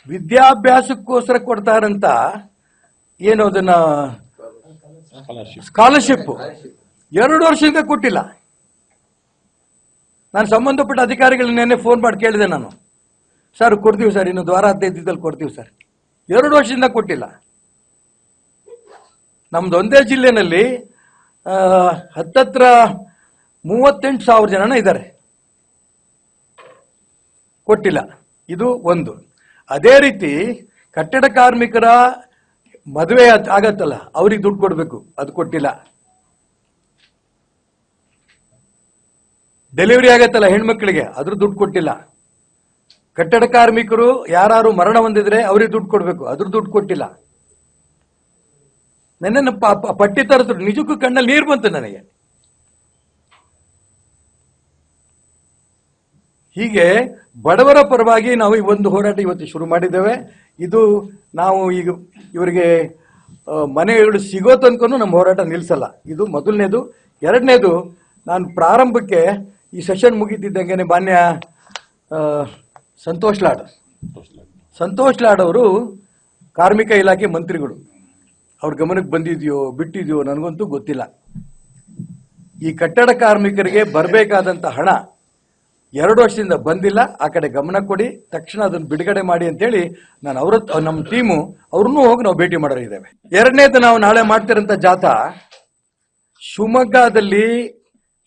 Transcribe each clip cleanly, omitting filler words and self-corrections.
ವಿದ್ಯಾಭ್ಯಾಸಕ್ಕೋಸ್ಕರ ಕೊಡ್ತಾರಂತ ಏನು ಅದನ್ನ ಸ್ಕಾಲರ್ಶಿಪ್ 2 ವರ್ಷದಿಂದ ಕೊಟ್ಟಿಲ್ಲ. ನಾನು ಸಂಬಂಧಪಟ್ಟ ಅಧಿಕಾರಿಗಳನ್ನ ನೆನ್ನೆ ಫೋನ್ ಮಾಡಿ ಕೇಳಿದೆ ನಾನು, ಸರ್ ಕೊಡ್ತೀವಿ ಸರ್, ಇನ್ನು ವಾರ 15 ದಿನದಲ್ಲಿ ಕೊಡ್ತೀವಿ ಸರ್. 2 ವರ್ಷದಿಂದ ಕೊಟ್ಟಿಲ್ಲ. ನಮ್ದು ಒಂದೇ ಜಿಲ್ಲೆನಲ್ಲಿ ಹತ್ತತ್ರ 38,000 ಜನ ಇದ್ದಾರೆ, ಕೊಟ್ಟಿಲ್ಲ. ಇದು ಒಂದು. ಅದೇ ರೀತಿ ಕಟ್ಟಡ ಕಾರ್ಮಿಕರ ಮದುವೆ ಆಗತ್ತಲ್ಲ, ಅವ್ರಿಗೆ ದುಡ್ಡು ಕೊಡಬೇಕು, ಅದು ಕೊಟ್ಟಿಲ್ಲ. ಡೆಲಿವರಿ ಆಗತ್ತಲ್ಲ ಹೆಣ್ಮಕ್ಳಿಗೆ, ಅದ್ರ ದುಡ್ಡು ಕೊಟ್ಟಿಲ್ಲ. ಕಟ್ಟಡ ಕಾರ್ಮಿಕರು ಯಾರು ಮರಣ ಹೊಂದಿದ್ರೆ ಅವ್ರಿಗೆ ದುಡ್ಡು ಕೊಡಬೇಕು, ಅದ್ರ ದುಡ್ಡು ಕೊಟ್ಟಿಲ್ಲ. ನನ್ನ ಪಟ್ಟಿ ತರಿದ್ರು, ನಿಜಕ್ಕೂ ಕಣ್ಣಲ್ಲಿ ನೀರು ಬಂತು ನನಗೆ. ಹೀಗೆ ಬಡವರ ಪರವಾಗಿ ನಾವು ಈ ಒಂದು ಹೋರಾಟ ಇವತ್ತು ಶುರು ಮಾಡಿದ್ದೇವೆ. ಇದು ನಾವು ಈಗ ಇವರಿಗೆ ಮನೆಗಳು ಸಿಗೋ ತನಕನೂ ನಮ್ಮ ಹೋರಾಟ ನಿಲ್ಲಿಸಲ್ಲ. ಇದು ಮೊದಲನೇದು. ಎರಡನೇದು, ನಾನು ಪ್ರಾರಂಭಕ್ಕೆ ಈ ಸೆಷನ್ ಮುಗಿತಿದ್ದಂಗೆ ಮಾನ್ಯ ಸಂತೋಷ್ ಲಾಡ್ ಅವರು ಕಾರ್ಮಿಕ ಇಲಾಖೆ ಮಂತ್ರಿಗಳು. ಅವ್ರ ಗಮನಕ್ಕೆ ಬಂದಿದೆಯೋ ಬಿಟ್ಟಿದೆಯೋ ನನಗಂತೂ ಗೊತ್ತಿಲ್ಲ. ಈ ಕಟ್ಟಡ ಕಾರ್ಮಿಕರಿಗೆ ಬರಬೇಕಾದಂಥ ಹಣ 2 ವರ್ಷದಿಂದ ಬಂದಿಲ್ಲ. ಆ ಕಡೆ ಗಮನ ಕೊಡಿ, ತಕ್ಷಣ ಅದನ್ನು ಬಿಡುಗಡೆ ಮಾಡಿ ಅಂತೇಳಿ ನಾನು ನಮ್ಮ ಟೀಮು ಅವ್ರನ್ನೂ ಹೋಗಿ ನಾವು ಭೇಟಿ ಮಾಡೋರಿದ್ದೇವೆ. ಎರಡನೇದು, ನಾವು ನಾಳೆ ಮಾಡ್ತಿರೋಂಥ ಜಾಥಾ ಶಿವಮೊಗ್ಗದಲ್ಲಿ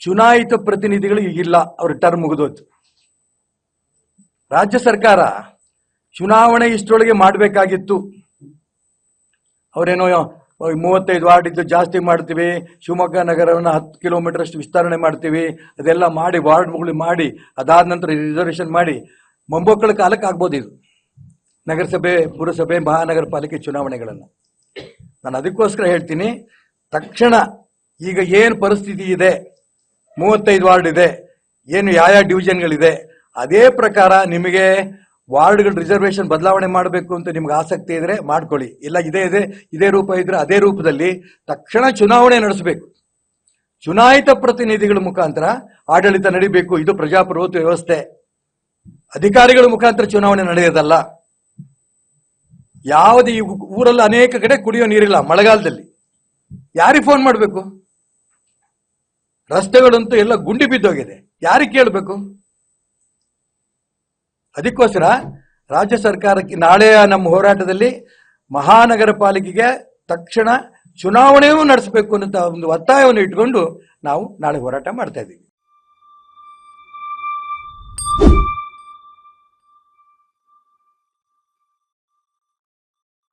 ಚುನಾಯಿತ ಪ್ರತಿನಿಧಿಗಳು ಈಗಿಲ್ಲ, ಅವ್ರ ಟರ್ಮ್ ಮುಗಿದೋಯ್ತು. ರಾಜ್ಯ ಸರ್ಕಾರ ಚುನಾವಣೆ ಇಷ್ಟರೊಳಗೆ ಮಾಡಬೇಕಾಗಿತ್ತು. ಅವರೇನೋ 35 ವಾರ್ಡ್ ಇದ್ದು ಜಾಸ್ತಿ ಮಾಡ್ತೀವಿ, ಶಿವಮೊಗ್ಗ ನಗರವನ್ನು 10 ಕಿಲೋಮೀಟರ್ ಅಷ್ಟು ವಿಸ್ತರಣೆ ಮಾಡ್ತೀವಿ, ಅದೆಲ್ಲ ಮಾಡಿ ವಾರ್ಡ್ಗಳು ಮಾಡಿ ಅದಾದ ನಂತರ ರಿಸರ್ವೇಷನ್ ಮಾಡಿ ಮೊಂಬೊಕ್ಕಳ ಕಾಲಕ್ಕೆ ಆಗ್ಬೋದು ಇದು ನಗರಸಭೆ, ಪುರಸಭೆ, ಮಹಾನಗರ ಪಾಲಿಕೆ ಚುನಾವಣೆಗಳನ್ನು. ನಾನು ಅದಕ್ಕೋಸ್ಕರ ಹೇಳ್ತೀನಿ, ತಕ್ಷಣ ಈಗ ಏನು ಪರಿಸ್ಥಿತಿ ಇದೆ, 35 ವಾರ್ಡ್ ಇದೆ, ಏನು ಯಾವ ಡಿವಿಷನ್ಗಳಿದೆ, ಅದೇ ಪ್ರಕಾರ ನಿಮಗೆ ವಾರ್ಡ್ಗಳ ರಿಸರ್ವೇಷನ್ ಬದಲಾವಣೆ ಮಾಡಬೇಕು ಅಂತ ನಿಮ್ಗೆ ಆಸಕ್ತಿ ಇದ್ರೆ ಮಾಡ್ಕೊಳ್ಳಿ. ಇಲ್ಲ ಇದೇ ರೂಪ ಇದ್ರೆ ಅದೇ ರೂಪದಲ್ಲಿ ತಕ್ಷಣ ಚುನಾವಣೆ ನಡೆಸಬೇಕು. ಚುನಾಯಿತ ಪ್ರತಿನಿಧಿಗಳ ಮುಖಾಂತರ ಆಡಳಿತ ನಡೀಬೇಕು. ಇದು ಪ್ರಜಾಪ್ರಭುತ್ವ ವ್ಯವಸ್ಥೆ. ಅಧಿಕಾರಿಗಳ ಮುಖಾಂತರ ಚುನಾವಣೆ ನಡೆಯೋದಲ್ಲ. ಯಾವುದೇ ಈ ಊರಲ್ಲಿ ಅನೇಕ ಕಡೆ ಕುಡಿಯೋ ನೀರಿಲ್ಲ ಮಳೆಗಾಲದಲ್ಲಿ, ಯಾರಿಗೆ ಫೋನ್ ಮಾಡಬೇಕು? ರಸ್ತೆಗಳಂತೂ ಎಲ್ಲ ಗುಂಡಿ ಬಿದ್ದೋಗಿದೆ, ಯಾರಿಗೆ ಕೇಳಬೇಕು? ಅದಕ್ಕೋಸ್ಕರ ರಾಜ್ಯ ಸರ್ಕಾರಕ್ಕೆ ನಾಳೆಯ ನಮ್ಮ ಹೋರಾಟದಲ್ಲಿ ಮಹಾನಗರ ಪಾಲಿಕೆಗೆ ತಕ್ಷಣ ಚುನಾವಣೆಯೂ ನಡೆಸಬೇಕು ಅನ್ನೋ ಒಂದು ಒತ್ತಾಯವನ್ನು ಇಟ್ಕೊಂಡು ನಾವು ನಾಳೆ ಹೋರಾಟ ಮಾಡ್ತಾ ಇದ್ದೀವಿ.